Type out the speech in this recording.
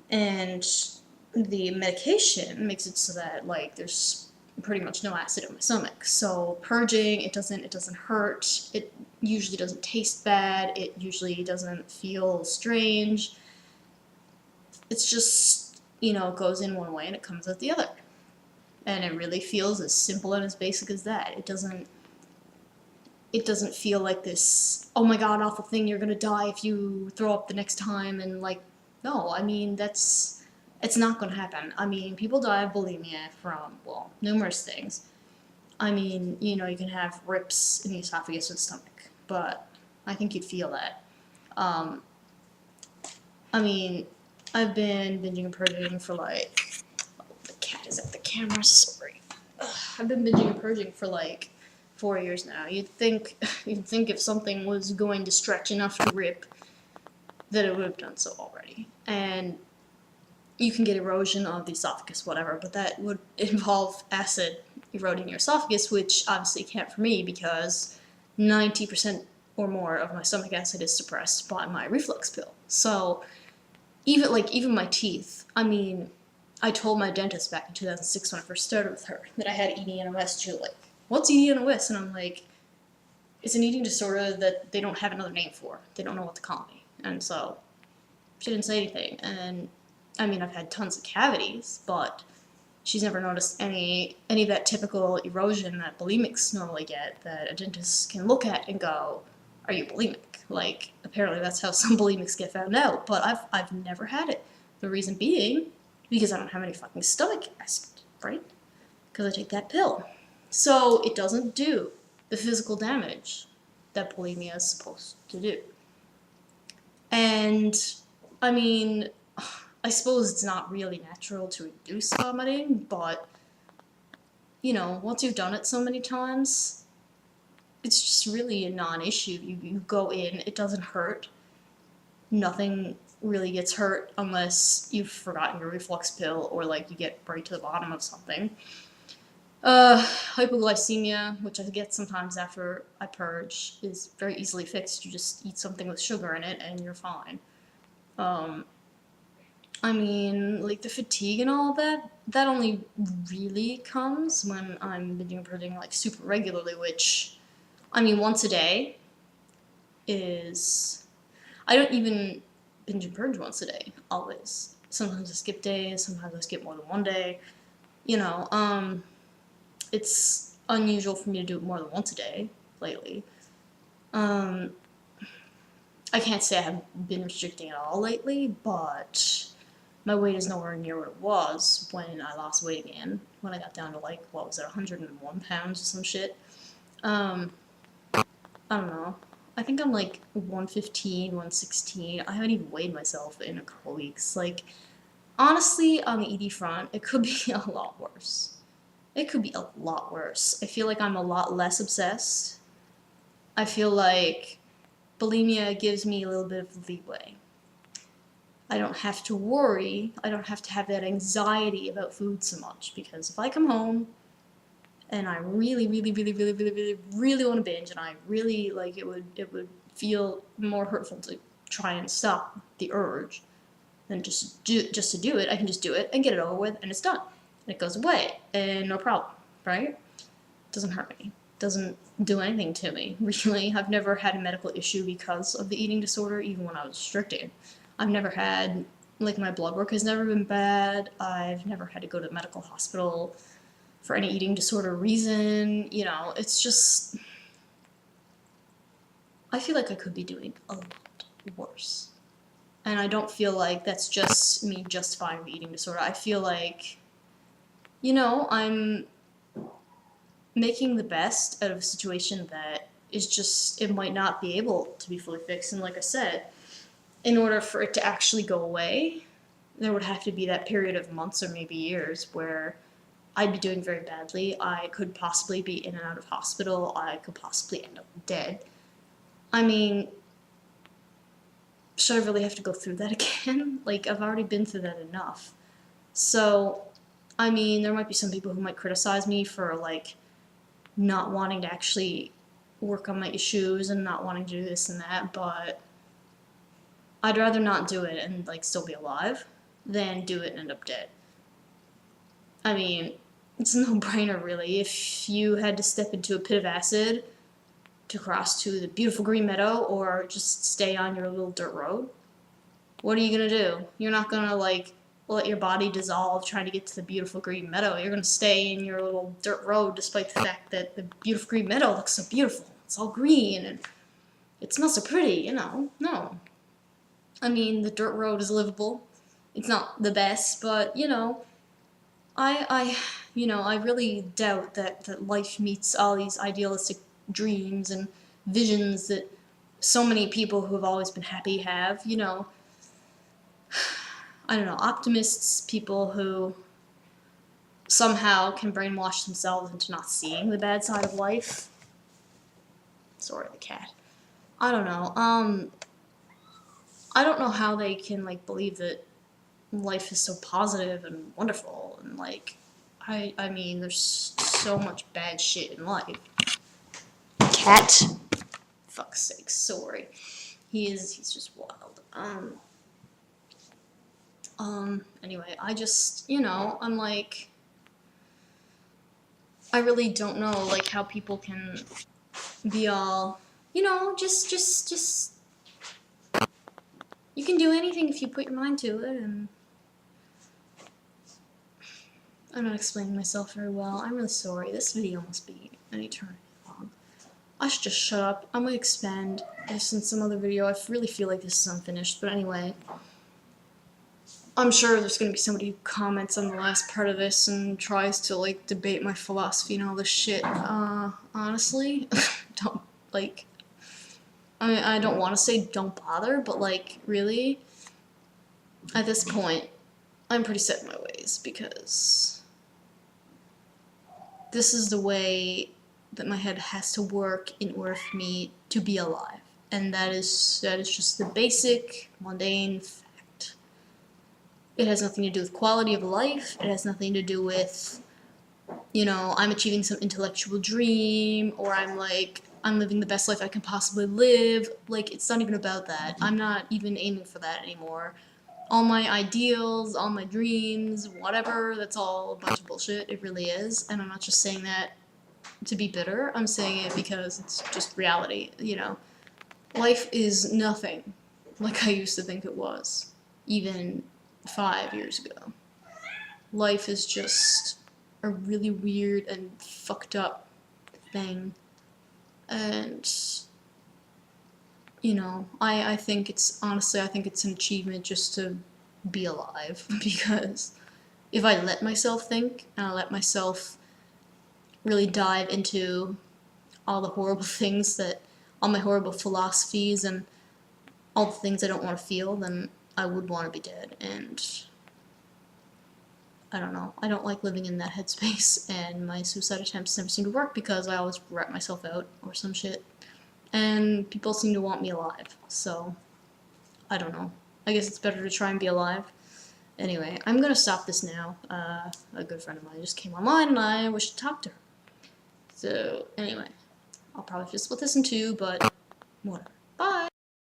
And the medication makes it so that, like, there's pretty much no acid in my stomach. So purging, it doesn't hurt. It usually doesn't taste bad. It usually doesn't feel strange. It's just, it goes in one way and it comes out the other. And it really feels as simple and as basic as that. It doesn't feel like this, oh my god, awful thing, you're gonna die if you throw up the next time, and like, no, I mean, it's not gonna happen. I mean, people die of bulimia from, well, numerous things. I mean, you can have rips in the esophagus or the stomach, but I think you'd feel that. Um, I mean, I've been binging and purging for like, oh, the cat is at the camera, sorry. Ugh, I've been binging and purging for like 4 years now. You'd think if something was going to stretch enough to rip, that it would have done so already. And you can get erosion of the esophagus, whatever, but that would involve acid eroding your esophagus, which obviously can't for me because 90% or more of my stomach acid is suppressed by my reflux pill. So even my teeth, I mean, I told my dentist back in 2006 when I first started with her that I had EDNOS. She was like, "What's EDNOS?" And I'm like, "It's an eating disorder that they don't have another name for. They don't know what to call me." And so she didn't say anything. And I mean, I've had tons of cavities, but she's never noticed any of that typical erosion that bulimics normally get that a dentist can look at and go, "Are you bulimic?" Like, apparently that's how some bulimics get found out, but I've never had it. The reason being, because I don't have any fucking stomach acid, right? Because I take that pill. So it doesn't do the physical damage that bulimia is supposed to do. And I mean, I suppose it's not really natural to reduce vomiting, but once you've done it so many times, it's just really a non-issue. You go in, it doesn't hurt. Nothing really gets hurt unless you've forgotten your reflux pill or like you get right to the bottom of something. Hypoglycemia, which I get sometimes after I purge, is very easily fixed. You just eat something with sugar in it and you're fine. I mean, like the fatigue and all that only really comes when I'm binging and purging like super regularly, which, I mean, once a day is. I don't even binge and purge once a day, always. Sometimes I skip days, sometimes I skip more than one day. It's unusual for me to do it more than once a day lately. I can't say I haven't been restricting at all lately, but my weight is nowhere near what it was when I lost weight again. When I got down to like, what was it, 101 pounds or some shit. I don't know. I think I'm like 115, 116. I haven't even weighed myself in a couple weeks. Like, honestly, on the ED front, it could be a lot worse. It could be a lot worse. I feel like I'm a lot less obsessed. I feel like bulimia gives me a little bit of leeway. I don't have to worry. I don't have to have that anxiety about food so much, because if I come home and I really, really, really, really, really, really, really want to binge, and I really like it would feel more hurtful to try and stop the urge than just to do it. I can just do it and get it over with, and it's done. And it goes away, and no problem, right? It doesn't hurt me. It doesn't do anything to me, really. I've never had a medical issue because of the eating disorder, even when I was restricted. I've never had, like, my blood work has never been bad. I've never had to go to the medical hospital for any eating disorder reason. It's just, I feel like I could be doing a lot worse. And I don't feel like that's just me justifying the eating disorder. I feel like, I'm making the best out of a situation that is just, it might not be able to be fully fixed. And like I said, in order for it to actually go away, there would have to be that period of months or maybe years where I'd be doing very badly. I could possibly be in and out of hospital. I could possibly end up dead. I mean, should I really have to go through that again? Like, I've already been through that enough. So, I mean, there might be some people who might criticize me for, like, not wanting to actually work on my issues and not wanting to do this and that, but I'd rather not do it and, like, still be alive than do it and end up dead. I mean, it's a no-brainer, really. If you had to step into a pit of acid to cross to the beautiful green meadow or just stay on your little dirt road, what are you gonna do? You're not gonna, like, let your body dissolve trying to get to the beautiful green meadow. You're gonna stay in your little dirt road despite the fact that the beautiful green meadow looks so beautiful. It's all green and it smells so pretty, you know. No. I mean, the dirt road is livable. It's not the best, but, you know, I really doubt that life meets all these idealistic dreams and visions that so many people who have always been happy have, you know. I don't know, optimists, people who somehow can brainwash themselves into not seeing the bad side of life. Sorry, the cat. I don't know. I don't know how they can, like, believe that life is so positive and wonderful, and, like, I mean, there's so much bad shit in life. Cat. Fuck's sake, sorry. He's just wild. Anyway, I just, you know, I'm like, I really don't know, like, how people can be all, you know, just, you can do anything if you put your mind to it, and I'm not explaining myself very well. I'm really sorry. This video must be an eternity long. I should just shut up. I'm gonna expand this in some other video. I really feel like this is unfinished, but anyway. I'm sure there's gonna be somebody who comments on the last part of this and tries to, like, debate my philosophy and all this shit. Honestly, don't, like, I mean, I don't want to say don't bother, but, like, really, at this point, I'm pretty set in my ways, because this is the way that my head has to work in order for me to be alive. And that is just the basic, mundane fact. It has nothing to do with quality of life. It has nothing to do with, you know, I'm achieving some intellectual dream, or I'm living the best life I can possibly live. Like, it's not even about that. I'm not even aiming for that anymore. All my ideals, all my dreams, whatever, that's all a bunch of bullshit. It really is. And I'm not just saying that to be bitter. I'm saying it because it's just reality, you know. Life is nothing like I used to think it was, even 5 years ago. Life is just a really weird and fucked up thing. And, you know, I think it's, honestly, I think it's an achievement just to be alive, because if I let myself think, and I let myself really dive into all the horrible things all my horrible philosophies and all the things I don't want to feel, then I would want to be dead, and I don't know. I don't like living in that headspace, and my suicide attempts never seem to work because I always rat myself out or some shit. And people seem to want me alive, so I don't know. I guess it's better to try and be alive. Anyway, I'm gonna stop this now. A good friend of mine just came online and I wish to talk to her. So, anyway, I'll probably just split this in two, but whatever.